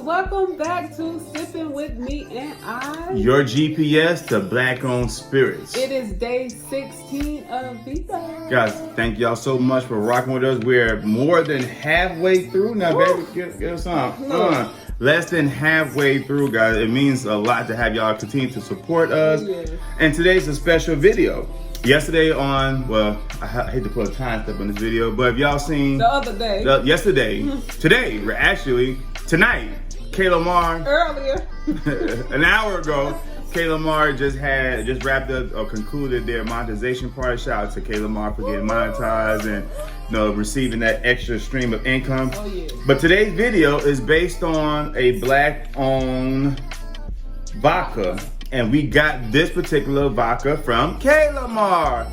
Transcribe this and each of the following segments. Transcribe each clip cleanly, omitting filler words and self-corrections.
welcome back to Sippin with me and I. Your GPS to Black-owned spirits. It is day 16 of Veda. Guys, thank y'all so much for rocking with us. We're more than halfway through now, baby. Get us on. Less than halfway through, guys. It means a lot to have y'all continue to support us. Yes. And today's a special video. Yesterday on, well, I hate to put a time step on this video, but if y'all seen the other day, today, we're actually, tonight, Kayla Mar, earlier, an hour ago, Kayla Mar just wrapped up or concluded their monetization party. Shout out to Kayla Mar for getting monetized and receiving that extra stream of income. Oh, yeah. But today's video is based on a Black-owned vodka. And we got this particular vodka from Kayla Mar.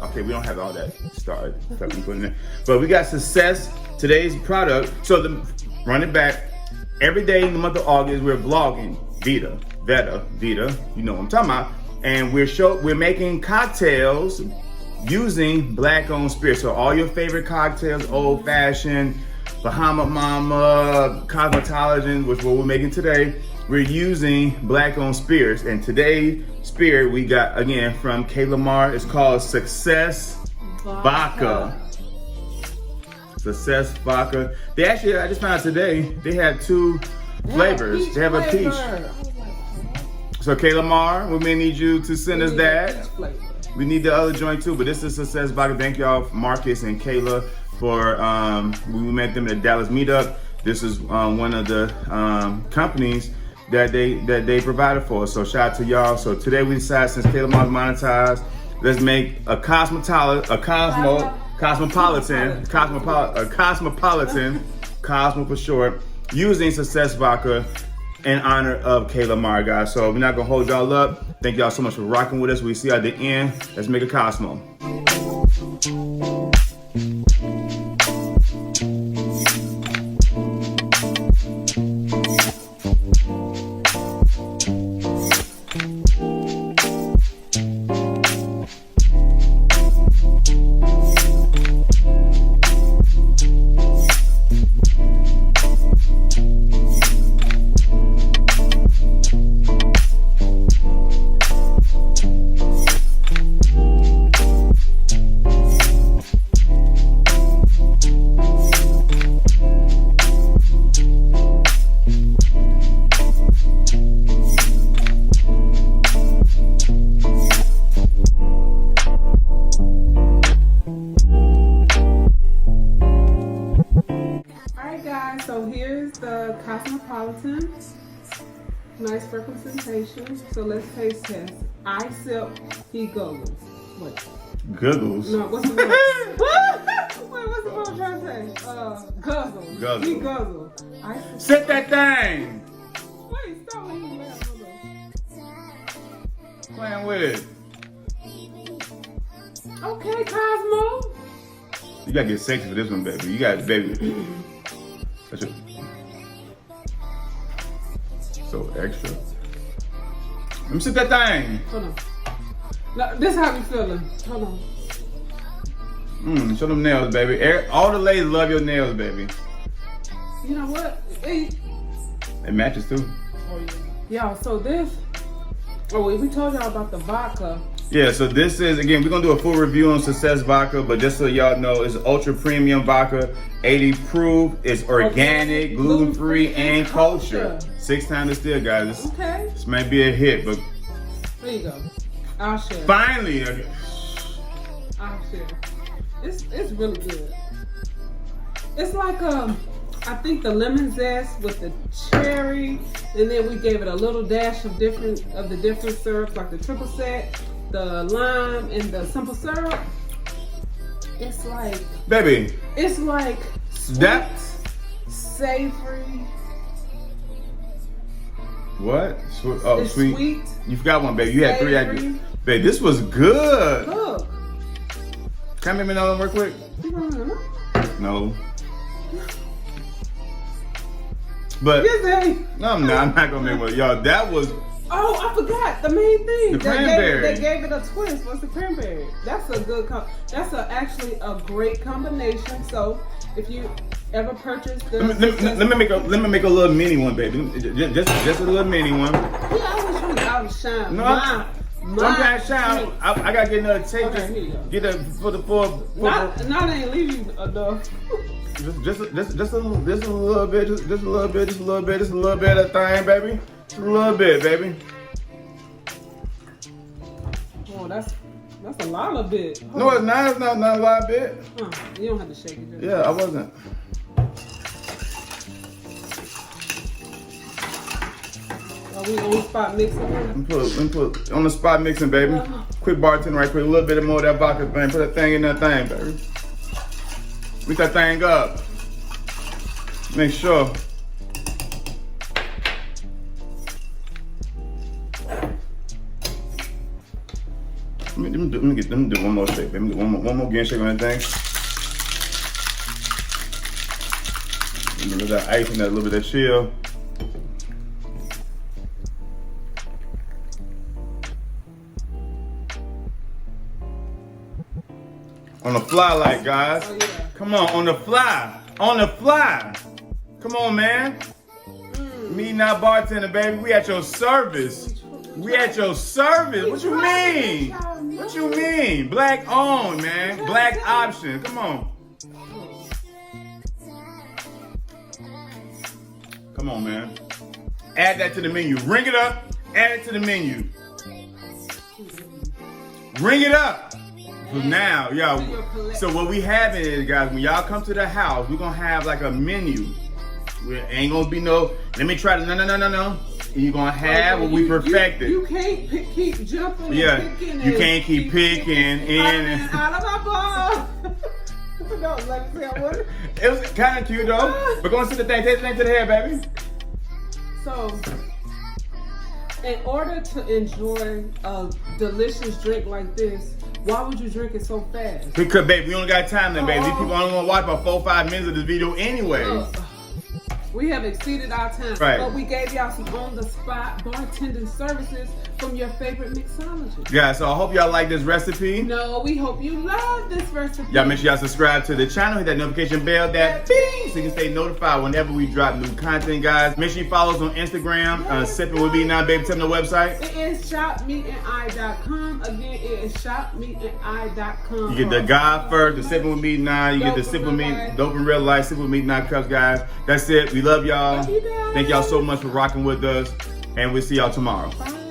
Okay, we don't have all that stuff we put in there. But we got Success, today's product. So run it back. Every day in the month of August, we're vlogging Veda, you know what I'm talking about. And we're making cocktails using Black-owned spirits. So all your favorite cocktails, old fashioned, Bahama Mama, Cosmopolitan, which is what we're making today. We're using Black-owned spirits, and today's spirit we got again from Kayla Mar. It's called Success Vodka. Success Vodka. They actually, I just found out today, they have two flavors. They have a peach. So Kayla Mar, we may need you to send us that. We need the other joint too, but this is Success Vodka. Thank y'all, Marcus and Kayla, for we met them at the Dallas meetup. This is one of the companies that they provided for us. So shout out to y'all. So today we decided, since Kayla Mar's monetized, let's make a Cosmopolitan, Cosmo for short, using Success Vodka in honor of Kayla Mar, guys. So we're not gonna hold y'all up. Thank y'all so much for rocking with us. We see you at the end. Let's make a Cosmo. So here's the Cosmopolitan. Nice representation. So let's taste test. I sip, he goggles. Wait. Googles? No, what's the word? Wait, what's the word I'm trying to say? Guzzle. Guzzle. He guzzle. Sip that thing! Wait, stop when you laugh. Playing with it. Okay, Cosmo. You gotta get sexy for this one, baby. You got baby. So extra. Let me sip that thing. Hold on. No, this is how we feeling. Hold on. Show them nails, baby. All the ladies love your nails, baby. You know what? It matches too. Oh yeah. Y'all, so this. Oh, we told y'all about the vodka. Yeah, so this is, again, we're gonna do a full review on Success Vodka, but just so y'all know, it's ultra premium vodka, 80 proof, it's organic, gluten-free, and kosher. 6 times distilled, guys. Okay. This might be a hit, but there you go. I'll share. Finally, I'll share. It's really good. It's like I think the lemon zest with the cherry, and then we gave it a little dash of the different syrups, like the triple sec, the lime, and the simple syrup. It's like, baby, it's like sweet, savory. What? Oh, it's sweet. You forgot one, baby. You had 3 ideas. Babe, this was good. Look. Can I make me another one real quick? No. But no, I'm not gonna make one. Y'all, that was. Oh, I forgot the main thing. The cranberry. They gave it a twist. What's the cranberry? That's a good. That's actually a great combination. So if you ever purchased the? Let me make a little mini one, baby. Just a little mini one. He always trying to outshine. No, I'm trying to shine. I gotta get another tape. Okay, here you go. Get that for the Not ain't leaving enough. just a little bit of that thing, baby. Just a little bit, baby. Oh, that's a lot of bit. No, it's not. It's not a lot of bit. You don't have to shake it. Yeah, I wasn't. Are we on spot mixing? Let me put on the spot mixing, baby. Quick bartender right quick. A little bit more of that vodka thing. Put that thing in that thing, baby. Mix that thing up. Make sure. Let me do one more shake, baby. Let me do one more again shake on that thing. A little bit of that ice and that little bit of chill. On the fly, like guys. Oh, yeah. Come on the fly. On the fly. Come on, man. Me not bartender, baby. We at your service. We at your service. What you mean? What you mean? Black owned, man. Black option. Come on. Come on, man. Add that to the menu. Ring it up. Add it to the menu. Ring it up. So now, y'all. So what we have is, guys, when y'all come to the house, we're gonna have like a menu. We ain't gonna be no. Let me try to no. You're gonna have what we perfected. You can't keep jumping. Yeah, and picking you can't keep picking in. Out of my ball. No, let me see. I would. It was kind of cute though. We're gonna see the thing. Take the thing to the head, baby. So, in order to enjoy a delicious drink like this, why would you drink it so fast? Because, baby, we only got time then, baby. These people only want to watch about 4 or 5 minutes of this video anyway. We have exceeded our time, right. But we gave y'all some on-the-spot bartending services from your favorite mixologist. Yeah, so I hope y'all like this recipe. No, we hope you love this recipe. Y'all make sure y'all subscribe to the channel, hit that notification bell, that bing, so you can stay notified whenever we drop new content, guys. Make sure you follow us on Instagram, Sippin with me now, baby. Tell them the website. It is shopmeteandi.com. Again, it is shopmeteandi.com. You get the God first, the Sippin with me now. You get the Sippin with me, dope in real life, Sippin with me now cups, guys. That's it. We love y'all. Love you guys. Thank y'all so much for rocking with us, and we'll see y'all tomorrow. Bye.